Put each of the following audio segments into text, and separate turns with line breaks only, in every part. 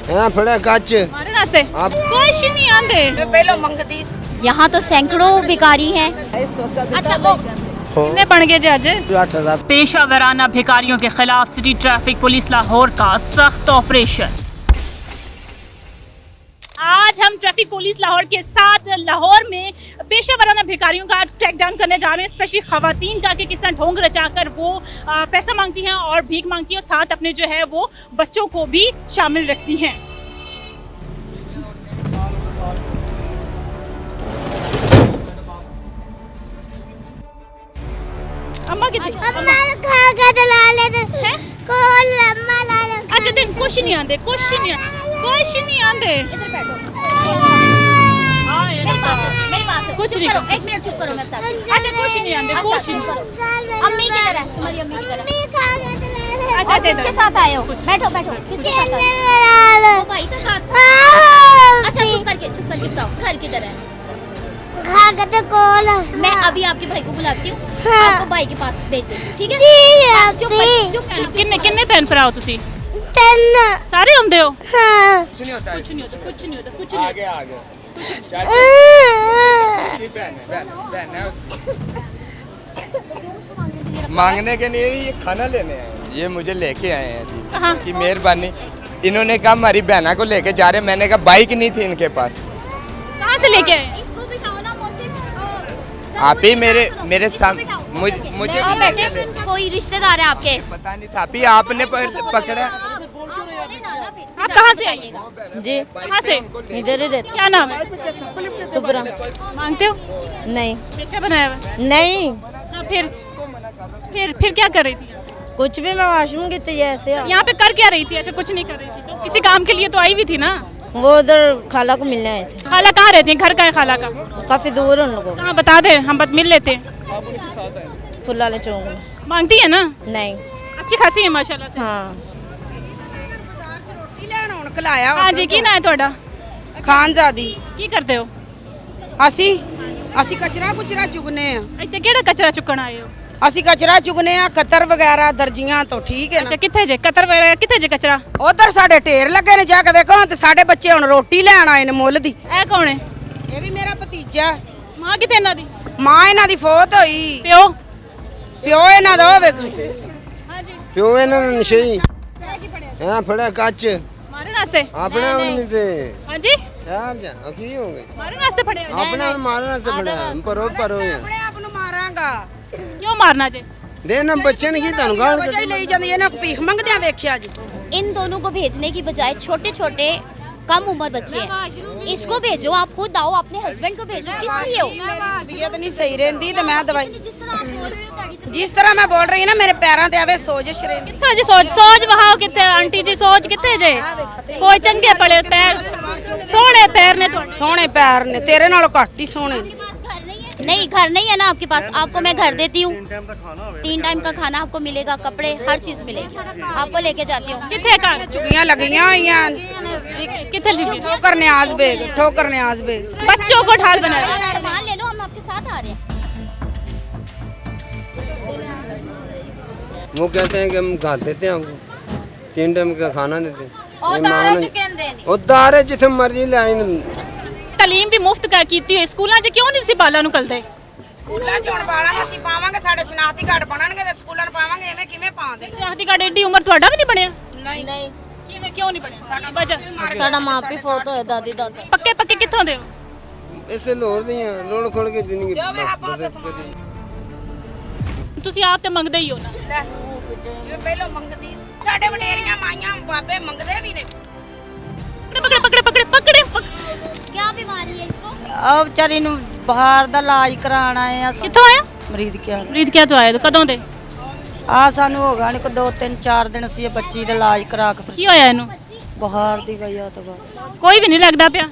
यहाँ फड़ा कच
मारे रास्ते
आप
कुछ नहीं आंदे
पहले मंगती
यहाँ तो सैकड़ों भिखारी हैं।
अच्छा वो कितने बन गए जी आज
8,000
पेशा वराना भिखारियों के खिलाफ सिटी ट्रैफिक पुलिस लाहौर का सख्त ऑपरेशन। आज हम ट्रैफिक पुलिस लाहौर के साथ लाहौर में पेशा वराना भिखारियों का ट्रैक डाउन करने जा रहे हैं, स्पेशली खवातीन का कि किस तरह ढोंग रचाकर वो पैसा मांगती हैं और भीख मांगती हैं और साथ अपने जो है वो बच्चों को भी शामिल रखती हैं। अम्मा कितनी अच्छा दिन कुछ नहीं आंदे कुछ नहीं आंदे कुछ नहीं
एक मिनट चुप करो, मैं बताती हूँ।
अच्छा कुछ नहीं आंदे कुछ नहीं
अम्मी की तरह, तुम्हारी अम्मी की तरह।
अच्छा अच्छा
किसके साथ आए हो? बैठो बैठो। किसके साथ आए हो? भाई के साथ। अच्छा चुप करके बताओ, घर की तरह। मैं अभी आपके भाई को बुलाती हूँ, आपको भाई के पास भेज देती हूँ, ठीक है? चुप।
किन्ने भैन भरा हो तुसी? सारे होंदे हो?
कुछ नहीं होता
कुछ नहीं होता कुछ नहीं
आगे आगे मांगने के लिए ये खाना लेने आए, ये मुझे लेके आए हैं
कहाँ?
कि मेहरबानी। इन्होंने कहा हमारी बहना को लेके जा रहे, मैंने कहा बाइक नहीं थी इनके पास।
कहाँ से लेके आए?
इसको बिठाओ ना मुझे।
आप ही मेरे मुझे
हाँ, बैठे। कोई रिश्तेदार है आपके?
पता नहीं था, आप ही आपने पकड़ा।
आप कहाँ से आइए?
जी
कहाँ से?
इधर ही रहते।
क्या नाम है?
तुबरा।
मांगते हो?
नहीं
पेशा बनाया हुआ है?
नहीं
हाँ, फिर क्या कर रही थी?
कुछ भी, मैं वॉशरूम की थी ऐसे।
यहाँ पे कर क्या रही थी? अच्छा कुछ नहीं कर रही थी तो किसी काम के लिए तो आई हुई थी ना?
वो उधर खाला को मिलने आए थे।
खाला कहाँ रहती है? घर का है खाला का?
काफी दूर है उन लोगों
कहाँ बता दे, हम बस मिल लेते हैं।
को, फुलाले चौक में।
मांगती है ना?
नहीं।
अच्छी खासी है माशाल्लाह से।
हाँ
ਰੋਟੀ ਲੈਣ ਹੁਣ ਖਲਾਇਆ
हाँ जी की ना है ਤੁਹਾਡਾ?
ਖਾਨਜ਼ਾਦੀ
ਕੀ ਕਰਦੇ ਹੋ?
ਅਸੀਂ ਕਚਰਾ ਕੁਚਰਾ ਚੁਗਨੇ ਆ।
ਇੱਥੇ ਕਿਹੜਾ ਕਚਰਾ ਚੁੱਕਣ ਆਏ ਹੋ?
ਅਸੀਂ ਕਚਰਾ ਚੁਗਨੇ ਆ ਕਤਰ ਵਗੈਰਾ ਦਰਜੀਆਂ ਤੋਂ, ਠੀਕ ਹੈ
ਅੱਛਾ
ਨਾ?
ਕਿੱਥੇ ਜੇ ਕਤਰ ਵਗੈਰਾ ਕਿੱਥੇ ਜੇ ਕਚਰਾ?
ਉਧਰ ਸਾਡੇ ਢੇਰ ਲੱਗੇ ਨੇ, ਜਾ ਕੇ ਵੇਖੋ ਤੇ ਸਾਡੇ ਬੱਚੇ ਹੁਣ ਰੋਟੀ ਲੈਣ ਆਏ ਨੇ ਮੁੱਲ ਦੀ।
ਇਹ ਕੌਣ ਹੈ?
ਇਹ ਵੀ ਮੇਰਾ ਭਤੀਜਾ।
ਮਾਂ ਕਿੱਥੇ ਇਹਨਾਂ ਦੀ?
ਮਾਂ ਇਹਨਾਂ ਦੀ ਫੌਤ ਹੋਈ,
ਪਿਓ?
ਪਿਓ ਇਹਨਾਂ ਦਾ ਉਹ ਵੇਖ।
ਹਾਂਜੀ
क्यों है ना नशे यहाँ फड़ा कच
ਮਾਰੇ ਵਾਸਤੇ?
अपने नहीं थे
ਹਾਂਜੀ
यार जा अखी हो गई
ਮਾਰੇ ਵਾਸਤੇ ਫੜਿਆ?
अपने मारना से फड़ा परो यहाँ
ਆਪਣੇ ਆਪ ਨੂੰ ਮਾਰਾਂਗਾ।
ਕਿਉਂ ਮਾਰਨਾ ਜੇ?
देना बच्चे ने की तानु गाल
ਵਜ੍ਹਾ ਹੀ ਲਈ ਜਾਂਦੀ, ਇਹਨਾਂ ਨੂੰ ਭੀਖ ਮੰਗਦਿਆਂ ਵੇਖਿਆ ਜੀ।
इन दोनों को भेजने की बजाय छोटे छोटे कम उम्र बच्चे हैं, इसको भेजो। आप खुद आओ, अपने हस्बैंड को भेजो। किस लिए हो?
ਮੇਰੀ ਤਬੀਅਤ ਨਹੀਂ ਸਹੀ ਰਹਿੰਦੀ ਤੇ ਮੈਂ ਦਵਾਈ
जिस तरह आप बोल रहे हो ਤੁਹਾਡੀ तबीयत-
ਜਿਸ ਤਰ੍ਹਾਂ ਮੈਂ ਬੋਲ ਰਹੀ ਹਾਂ ਨਾ, ਮੇਰੇ ਪੈਰਾਂ ਤੇ ਆਵੇ ਸੋਜਸ਼ ਰਹਿੰਦੀ।
ਕਿੱਥੇ ਜੇ ਸੋਚ ਵਹਾਓ ਕਿੱਥੇ ਆਂਟੀ ਜੀ? ਸੋਚ ਕਿੱਥੇ ਜੇ? ਕੋਈ ਚੰਗੇ ਪੜੇ ਪੈਰ, ਸੋਹਣੇ ਪੈਰ ਨੇ ਤੁਹਾਡੇ।
ਸੋਹਣੇ ਪੈਰ ਨੇ, ਤੇਰੇ ਨਾਲੋਂ ਘੱਟ ਹੀ ਸੋਹਣੇ ਨੇ।
नहीं, घर नहीं है ना आपके पास? आपको मैं घर देती हूँ, 3 टाइम का खाना आपको मिलेगा, कपड़े, हर चीज मिलेगी, आपको लेके जाती हूँ।
ਕਿੱਥੇ ਘਰ?
ਝੁਗੀਆਂ ਲੱਗੀਆਂ ਹੋਈਆਂ
कितने जी?
ਠੋਕਰ ਨਿਆਜ਼ ਬੇਗ, ਠੋਕਰ ਨਿਆਜ਼ ਬੇਗ।
बच्चों को ढाल बनाया।
सामान ले लो, हम आपके साथ आ रहे हैं।
वो कहते हैं कि हम खा देते हैं आपको 3 टाइम का खाना देते हैं उदारे जिथे मर्जी ले आए
ਤਾਲੀਮ ਵੀ ਮੁਫਤ ਕੀਤੀ ਹੋਈ ਸਕੂਲਾਂ 'ਚ, ਕਿਉਂ ਨਹੀਂ ਤੁਸੀਂ ਬਾਲਾਂ ਨੂੰ ਕਲਦੇ?
ਸਕੂਲਾਂ ਚ ਹੁਣ ਬਾਲਾਂਗੇ ਅਸੀਂ ਪਾਵਾਂਗੇ, ਸਾਡੇ ਸ਼ਨਾਖਤੀ ਕਾਰਡ ਬਣਨਗੇ ਤੇ ਸਕੂਲਾਂ ਨੂੰ ਪਾਵਾਂਗੇ, ਐਵੇਂ ਕਿਵੇਂ ਪਾਉਂਦੇ?
ਸ਼ਨਾਖਤੀ ਕਾਰਡ ਏਡੀ ਉਮਰ ਤੁਹਾਡਾ ਵੀ ਨਹੀਂ ਬਣਿਆ?
ਨਹੀਂ
ਕਿਵੇਂ ਕਿਉਂ ਨਹੀਂ ਬਣਿਆ? ਸਾਡਾ ਵਜ੍ਹਾ
ਸਾਡਾ ਮਾਂ ਪਿਓ ਫੋਟੋ ਹੈ, ਦਾਦੀ ਦਾਦਾ।
ਪੱਕੇ ਕਿੱਥੋਂ ਦੇ ਹੋ?
ऐसे लोर नहीं है रोड खोल के जिंदगी
ਤੁਸੀਂ ਆਪ ਤੇ ਮੰਗਦੇ ਹੀ ਹੋ ਨਾ।
ਲੈ ਜਿਵੇਂ ਪਹਿਲਾਂ ਮੰਗਦੀ ਸੀ, ਸਾਡੇ ਵਡੇਰੀਆਂ ਮਾਈਆਂ ਬਾਬੇ ਮੰਗਦੇ ਵੀ ਨੇ।
ਪਕੜੇ
क्या बीमारी है इसको?
ਆ ਵਿਚਾਰੀ ਨੂੰ ਬਾਹਰ ਦਾ ਇਲਾਜ ਕਰਾਉਣ ਆਏ ਆ।
ਕਿੱਥੋਂ ਆਇਆ?
ਮਰੀਦ ਕਿਆ
ਰੀਤ ਕਿਆ ਤੋਂ ਆਏ ਹੋ? ਕਦੋਂ ਦੇ?
ਆ ਸਾਨੂੰ ਹੋ ਗਿਆ ਨਹੀਂ 2-3-4 ਦਿਨ ਅਸੀਂ ਇਹ ਬੱਚੀ ਦਾ ਇਲਾਜ ਕਰਾ ਕੇ
ਕੀ ਹੋਇਆ ਇਹਨੂੰ?
ਬਾਹਰ ਦੀ ਵਜ੍ਹਾ ਤੋਂ ਬਸ।
ਕੋਈ ਵੀ ਨਹੀਂ ਲੱਗਦਾ ਪਿਆ।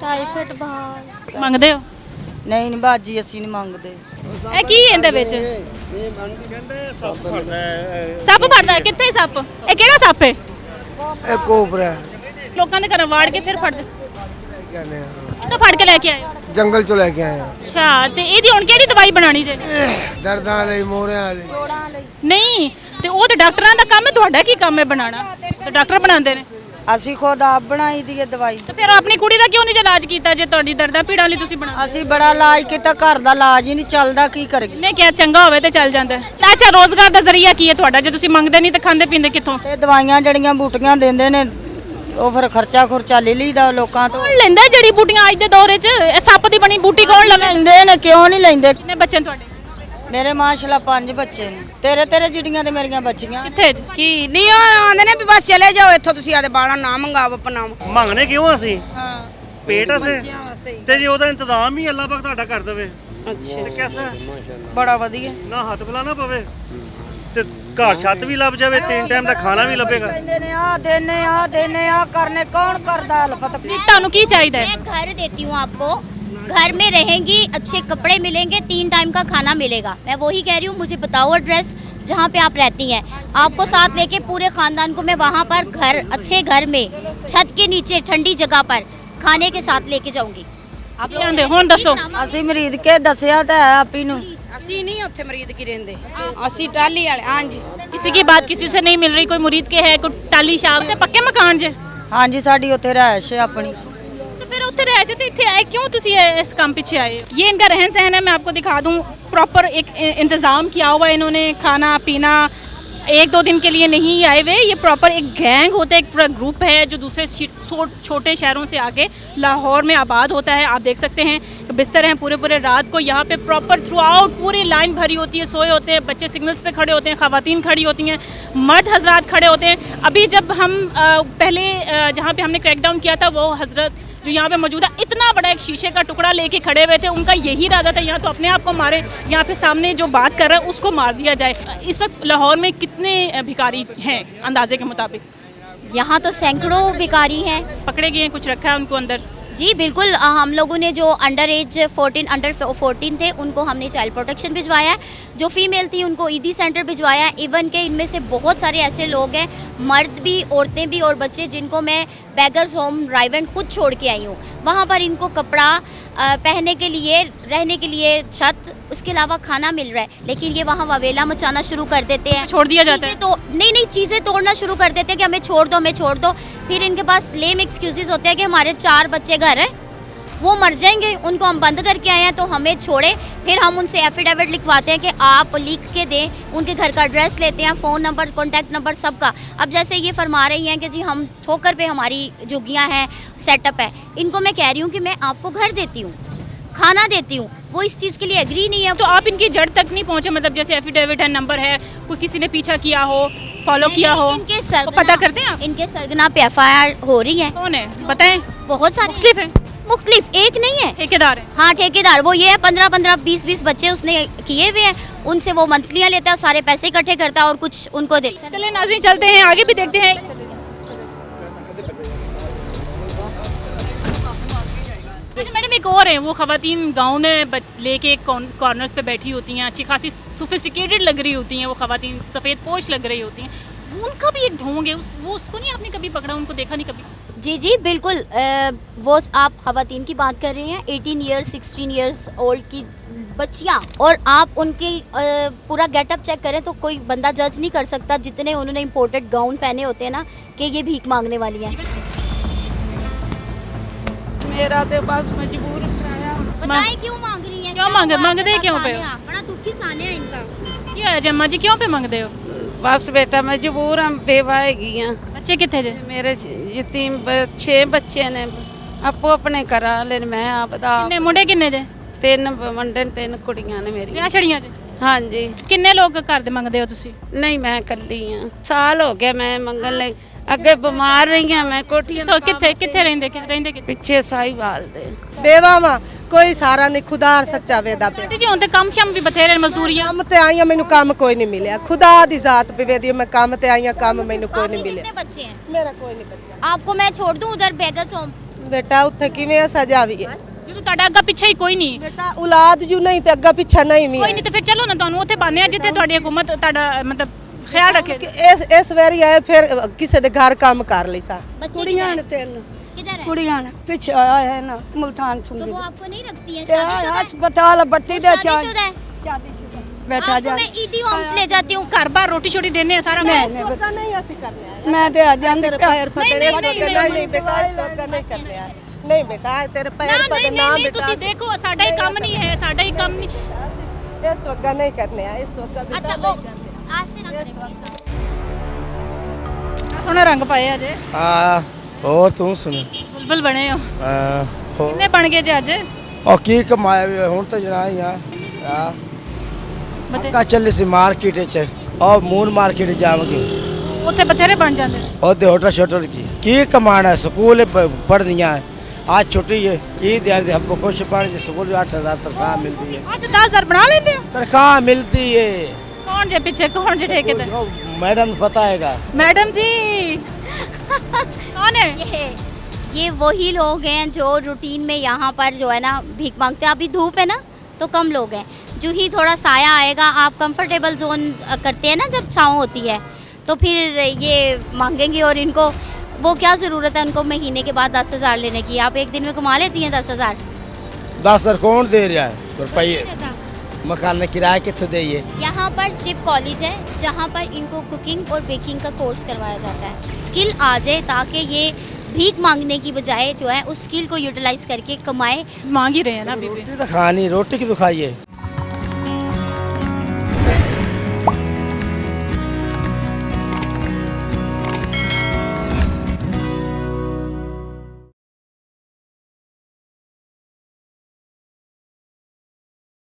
टाइफाइड बाहर।
ਮੰਗਦੇ ਹੋ?
ਨਹੀਂ ਬਾਜੀ, ਅਸੀਂ ਨਹੀਂ ਮੰਗਦੇ।
ਇਹ ਕੀ ਇਹਦੇ ਵਿੱਚ? ਸੱਪ ਫੜਦਾ ਹੈ? ਕਿੱਥੇ ਸੱਪ? ਇਹ ਕਿਹੜਾ ਸੱਪ ਹੈ?
एक कोबरा
ਲੋਕਾਂ ਦੇ ਘਰ ਵਾੜ ਕੇ ਫਿਰ ਫੜਦੇ।
कहने
ਕਿੱਥੋਂ ਫੜ ਕੇ ਲੈ ਕੇ ਆਏ ਹੋ?
जंगल चो लेके आए हैं
ਅੱਛਾ ਤੇ ਇਹਦੀ ਹੁਣ ਕਿਹੜੀ ਦਵਾਈ ਬਣਾਣੀ ਜੇ?
दर्दां वाले मोरे वाले
ਨਹੀਂ ਤੇ ਉਹ ਤੇ ਡਾਕਟਰਾਂ ਦਾ ਕੰਮ ਹੈ, ਤੁਹਾਡਾ ਕੀ ਕੰਮ ਹੈ ਬਣਾਉਣਾ? ਤੇ ਡਾਕਟਰ ਬਣਾਉਂਦੇ ਨੇ।
ਅਸੀਂ ਖੁਦ ਆਪ ਬਣਾਈ ਦੀ ਹੈ ਦਵਾਈ।
ਤੇ ਫਿਰ ਆਪਣੀ ਕੁੜੀ ਦਾ ਕਿਉਂ ਨਹੀਂ ਇਲਾਜ ਕੀਤਾ ਜੇ ਤੁਹਾਡੀ ਦਰਦਾਂ ਪੀੜਾਂ ਲਈ ਤੁਸੀਂ ਬਣਾ?
ਅਸੀਂ ਬੜਾ ਇਲਾਜ ਕੀਤਾ, ਘਰ ਦਾ ਇਲਾਜ ਹੀ ਨਹੀਂ ਚੱਲਦਾ, ਕੀ ਕਰੀਏ।
ਨੇ ਕਿਹਾ ਚੰਗਾ ਹੋਵੇ ਤੇ ਚੱਲ ਜਾਂਦਾ। ਅੱਛਾ, ਰੋਜ਼ਗਾਰ ਦਾ ਜ਼ਰੀਆ ਕੀ ਹੈ ਤੁਹਾਡਾ ਜੇ ਤੁਸੀਂ ਮੰਗਦੇ ਨਹੀਂ ਤੇ ਖਾਂਦੇ ਪੀਂਦੇ ਕਿੱਥੋਂ?
ਤੇ ਦਵਾਈਆਂ ਜੜੀਆਂ ਬੂਟੀਆਂ ਦਿੰਦੇ ਨੇ, ਉਹ ਫਿਰ ਖਰਚਾ ਖੁਰਚਾ ਲੈ ਲਈਦਾ ਲੋਕਾਂ ਤੋਂ।
ਕੌਣ ਲੈਂਦਾ ਜੜੀ ਬੂਟੀਆਂ ਅੱਜ ਦੇ ਦੌਰੇ 'ਚ? ਇਹ ਸੱਪ ਦੀ ਬਣੀ ਬੂਟੀ ਕੌਣ ਲਵੇ?
ਲੈਂਦੇ ਨੇ, ਕਿਉਂ ਨਹੀਂ ਲੈਂਦੇ।
ਕਿੰਨੇ ਬੱਚੇ ਨੇ ਤੁਹਾਡੇ?
ਮੇਰੇ ਮਾਸ਼ਾਅੱਲਾ 5 ਬੱਚੇ ਨੇ। ਤੇਰੇ ਜਿਹੜੀਆਂ ਤੇ ਮੇਰੀਆਂ ਬੱਚੀਆਂ।
ਕਿੱਥੇ?
ਕੀ ਨਹੀਂ ਆਂਦੇ ਨੇ ਵੀ ਬਸ ਚਲੇ ਜਾਓ ਇੱਥੋਂ, ਤੁਸੀਂ ਆਦੇ ਬਾਲਾਂ ਨਾ ਮੰਗਾਓ ਆਪਣਾ।
ਮੰਗਣੇ ਕਿਉਂ ਅਸੀਂ?
ਹਾਂ
ਪੇਟ ਅਸੀਂ ਤੇ ਜੇ ਉਹਦਾ ਇੰਤਜ਼ਾਮ ਹੀ ਅੱਲਾਹ ਪਾਕ ਤੁਹਾਡਾ ਕਰ ਦੇਵੇ
ਅੱਛਾ
ਤੇ ਕਿਸਾ
ਬੜਾ ਵਧੀਆ।
ਨਾ ਹੱਥ ਬੁਲਾਣਾ ਪਵੇ ਤੇ ਘਰ ਛੱਤ ਵੀ ਲੱਭ ਜਾਵੇ, 3 ਟਾਈਮ ਦਾ ਖਾਣਾ ਵੀ ਲੱਭੇਗਾ।
ਕਹਿੰਦੇ ਨੇ ਆ ਦੇਨੇ ਆ ਕਰਨੇ, ਕੌਣ ਕਰਦਾ ਹਲਫਤ।
ਤੁਹਾਨੂੰ ਕੀ ਚਾਹੀਦਾ ਹੈ?
मैं घर देती हूँ आपको, घर में रहेंगी, अच्छे कपड़े मिलेंगे, 3 टाइम का खाना मिलेगा। मैं वही कह रही हूँ, मुझे बताओ एड्रेस जहाँ पे आप रहती हैं। आपको साथ लेके पूरे ख़ानदान को मैं वहाँ पर घर, अच्छे घर में, छत के नीचे ठंडी जगह पर खाने के साथ लेके जाऊँगी। आप लोग
ਕਹਿੰਦੇ ਹੁਣ ਦੱਸੋ।
ਅਸੀਂ ਮਰੀਦ ਕੇ ਦੱਸਿਆ ਤਾਂ ਹੈ ਆਪੀ ਨੂੰ।
ਅਸੀਂ ਨਹੀਂ ਉੱਥੇ ਮਰੀਦ ਕੀ ਰਹਿੰਦੇ, ਅਸੀਂ ਟਾਲੀ ਵਾਲੇ। ਹਾਂਜੀ
किसी की बात किसी से नहीं मिल रही, कोई मुरीद के है, कोई टाली शाम के पक्के मकान जे?
ਹਾਂਜੀ ਸਾਡੀ ਉੱਥੇ ਰਹਿائش ਹੈ ਆਪਣੀ।
तो फिर उत्तर रह जाते इतने आए क्यों? तुसी इस काम पीछे आए? ये इनका रहन सहन है, मैं आपको दिखा दूं। प्रॉपर एक इंतज़ाम किया हुआ है इन्होंने, खाना पीना। 1-2 दिन के लिए नहीं आए हुए, ये प्रॉपर एक गैंग होता है, एक पूरा ग्रुप है जो दूसरे छोटे शहरों से आके लाहौर में आबाद होता है। आप देख सकते हैं बिस्तर हैं पूरे रात को यहाँ पे प्रॉपर थ्रू आउट पूरी लाइन भरी होती है, सोए होते हैं बच्चे, सिग्नल्स पे खड़े होते हैं, ख़वातीन खड़ी होती हैं, मर्द हजरात खड़े होते हैं। अभी जब हम पहले जहाँ पे हमने क्रैकडाउन किया था, वो हजरत जो यहाँ पे मौजूद है, इतना बड़ा एक शीशे का टुकड़ा लेके खड़े हुए थे। उनका यही इरादा था यहाँ तो अपने आप को मारे, यहाँ पे सामने जो बात कर रहा है उसको मार दिया जाए। इस वक्त लाहौर में कितने भिखारी हैं अंदाजे के मुताबिक?
यहाँ तो सैकड़ों भिखारी हैं।
पकड़े गए हैं, कुछ रखा है उनको अंदर?
जी बिल्कुल, हम लोगों ने जो अंडर 14 थे उनको हमने चाइल्ड प्रोटेक्शन भिजवाया है। जो फीमेल थी उनको ईदी सेंटर भिजवाया है। इवन के इनमें से बहुत सारे ऐसे लोग हैं, मर्द भी, औरतें भी और बच्चे, जिनको मैं बैगर्स होम रायवेंड खुद छोड़ के आई हूँ। वहाँ पर इनको कपड़ा पहनने के लिए, रहने के लिए छत, उसके अलावा खाना मिल रहा है। लेकिन ये वहाँ ववेला मचाना शुरू कर देते हैं,
छोड़ दिया जाता है।
तो नहीं चीज़ें तोड़ना शुरू कर देते हैं कि हमें छोड़ दो। फिर इनके पास लेम एक्सक्यूजेस होते हैं कि हमारे 4 बच्चे घर हैं, वो मर जाएंगे, उनको हम बंद करके आए हैं तो हमें छोड़े। फिर हम उनसे एफिडेविट लिखवाते हैं कि आप लिख के दें, उनके घर का एड्रेस लेते हैं, फ़ोन नंबर, कॉन्टैक्ट नंबर सबका। अब जैसे ये फरमा रही हैं कि जी हम ठोकर पे हमारी झुग्गियाँ हैं, सेटअप है, इनको मैं कह रही हूँ कि मैं आपको घर देती हूँ, खाना देती हूँ, वो इस चीज़ के लिए एग्री नहीं है।
तो आप इनकी जड़ तक नहीं पहुँचे? मतलब जैसे एफिडेविट है, नंबर है, कोई किसी ने पीछा किया हो, फॉलो किया हो,
इनके
तो
सरगना,
पता करते हैं आप?
इनके सरगना पे FIR हो रही है।
कौन है बताएं?
बहुत सारे
मुख्तलिफ है,
मुख्तलिफ, एक नहीं है।
ठेकेदार है।
हाँ ठेकेदार, वो ये है 15-15, 20-20 बच्चे उसने किए हुए हैं, उनसे वो मंथलियाँ लेता है, सारे पैसे इकट्ठे करता है और कुछ उनको देता है।
चले नाज़रीन, चलते हैं आगे भी देखते हैं। अच्छा मैडम, एक और है, वो ख़वातीन गांव में लेके कॉर्नर्स पे बैठी होती हैं, अच्छी खासी सोफिस्टिकेटेड लग रही होती हैं वो ख़वातीन, सफ़ेद पोश लग रही होती हैं, उनका भी एक ढोंग है, वो उसको नहीं आपने कभी पकड़ा, उनको देखा नहीं कभी?
जी बिल्कुल, वो आप ख़वातीन की बात कर रही हैं, 18 ईयर्स 16 ईयर्स ओल्ड की बच्चियाँ, और आप उनके पूरा गेटअप चेक करें तो कोई बंदा जज नहीं कर सकता, जितने उन्होंने इम्पोर्टेड गाउन पहने होते हैं ना, कि ये भीख मांगने वाली हैं।
मेरा तो बस मजबूर कराया।
बताएं क्यों मांग रही हैं?
क्यों मांगते क्यों पे?
बड़ा दुखी साने है इनका।
क्या है जम्मा जी, क्यों पे मांगते हो?
बस बेटा मजबूर हम, बेवा हैगी हाँ।
बच्चे कितने जे?
मेरे यतीम 6 बच्चे ने, आपो अपने करा ले, मैं आप दा
किन्ने मुंडे किन्ने जे?
3 मुंडे 3 कुड़ियां ने मेरी।
ਵਿਆਹ ਛੜੀਆਂ ਜੇ?
हाँ जी।
किन्ने लोग घर दे मंगदे हो तुसी?
नहीं मैं कल्ली हाँ, साल हो गया मैं मंगन लगी, अगे बीमार रही हाँ मैं, कोठियां
तो किथे रहंदे किथे?
पिछे साहिवाल दे।
बेवा वा कोई सारा नहीं, खुदा सच्चा वेदा पे।
आंटी जी हुण ते कम शम भी बथेरे मजदूरियां।
काम ते आई मैनू काम कोई नहीं मिलिया, खुदा दी जात पे वेदी मैं काम ते आई, काम मैनू कोई नहीं मिलिया।
कितने बच्चे हैं?
मेरा कोई नहीं बच्चा।
आपको मैं छोड़ दूं उधर बैगर्स होम?
बेटा उत्थे किवें सजावी है?
जो ਤੁਹਾਡਾ ਅੱਗਾ ਪਿੱਛੇ ਹੀ ਕੋਈ ਨਹੀਂ।
बेटा औलाद जू नहीं ते अग्गा पिछा नहीं भी
ਕੋਈ ਨਹੀਂ ਤੇ ਫਿਰ ਚਲੋ ਨਾ, ਤੁਹਾਨੂੰ ਉੱਥੇ ਬਾਨੇ ਆ ਜਿੱਥੇ ਤੁਹਾਡੀ ਹਕੂਮਤ ਤੁਹਾਡਾ ਮਤਲਬ ਖਿਆਲ ਰੱਖੇ।
इस वेरी आए फिर किसी दे घर काम कर ली सा।
बच्चे
ਕੁੜੀਆਂ
किधर
ਨੇ 3
किधर है?
ਕੁੜੀਆਂ ਨੇ ਪਿੱਛੇ ਆਇਆ ਹੈ ਨਾ ਮੁਲਤਾਨ
तो
ਸੁਣਦੇ
वो आपको नहीं रखती है?
ਤੇ
शादीशुदा है?
ਹਸਪਤਾਲ ਬੱਟੀ ਦੇ
शादीशुदा है?
शादीशुदा ਬੈਠਾ
आपको
जा
मैं ईदी होम्स ले जाती हूँ।
घर बार रोटी छोटी देने हैं सारा
नहीं,
कुछ?
ਪਤਾ ਨਹੀਂ ਅਸੀਂ ਕਰਨੇ ਆ
ਮੈਂ ਤੇ ਆ ਜਾਂਦੇ
ਪੈਰ ਪਤਲੇ
ਨਹੀਂ,
ਨਹੀਂ ਬੇਟਾ ਇਸ ਤੋਂ ਅੱਗੇ ਨਹੀਂ ਕਰਨੇ ਆ ਨਹੀਂ ਬੇਟਾ ਤੇਰੇ
ਨਾ
ਪੈਰ ਪਤਲੇ
ਨਹੀਂ
ਨਾ
ਨਹੀਂ
ਬੇਟਾ
ਤੁਸੀਂ ਦੇਖੋ ਸਾਡਾ ਹੀ ਕੰਮ ਨਹੀਂ ਹੈ ਸਾਡਾ ਹੀ ਕੰਮ ਨਹੀਂ
ਇਸ ਤੋਂ ਅੱਗੇ ਨਹੀਂ ਕਰਨੇ ਆ ਇਸ ਤੋਂ ਅੱਗੇ ਬੇਟਾ
अच्छा वो आज से ना करें please।
ਸੋਹਣੇ ਰੰਗ ਪਾਏ ਅਜੇ
ਆ ਹੋਰ ਤੂੰ ਸੁਣ
ਬੁਲਬੁਲ ਬਣੇ ਹੋ
ਹੋ
ਕਿੰਨੇ ਬਣ ਗਏ ਜੇ ਅੱਜ
ਉਹ ਕੀ ਕਮਾਇਆ ਵੀ ਹੁਣ ਤਾਂ ਜਣਾ ਹੀ ਆ
ਬਤੇ
ਕਾ ਚੱਲੇ ਸੀ ਮਾਰਕੀਟ ਚ ਉਹ ਮੂਨ ਮਾਰਕੀਟ ਜਾਵਾਂਗੇ
ਉੱਥੇ ਬਥੇਰੇ ਬਣ ਜਾਂਦੇ ਨੇ।
ਉਹਦੇ ਹੋਟਲ ਸ਼ੋਟਲ ਕੀ ਕੀ ਕਮਾਣਾ ਸਕੂਲ ਪੜ੍ਹਨੀਆਂ आज छुट्टी है की दिहाड़ी हमको खुश पढ़ स्कूल 8,000 तनख्वाह मिलती है
ਅੱਜ 10000 ਬਣਾ ਲੈਂਦੇ ਹੋ
तनख्वाह मिलती है
ਕੌਣ ਜੇ ਪਿੱਛੇ ਕੌਣ ਜੇ ਠੇਕੇਦਾਰ
वो मैडम पता हैगा
मैडम जी कौन है
ये वही लोग हैं जो रूटीन में यहाँ पर जो है ना भीख मांगते हैं। अभी धूप है ना तो कम लोग हैं, जो ही थोड़ा साया आएगा आप कंफर्टेबल जोन करते हैं ना जब छाँव होती है तो फिर ये मांगेंगे। और इनको वो क्या ज़रूरत है उनको महीने के बाद 10,000 लेने की? आप एक दिन में कमा लेती हैं 10,000।
10,000 कौन दे रहा है रुपये मकान में किराया कितने देइए
यहाँ पर चिप कॉलेज है जहाँ पर इनको कुकिंग और बेकिंग का कोर्स करवाया जाता है। स्किल आ जाए ताकि ये भीख मांगने की बजाय जो है उस स्किल को यूटिलाइज करके कमाए।
मांग ही रहे हैं ना अभी भी।
रोटी तो खानी रोटी की तो खाइए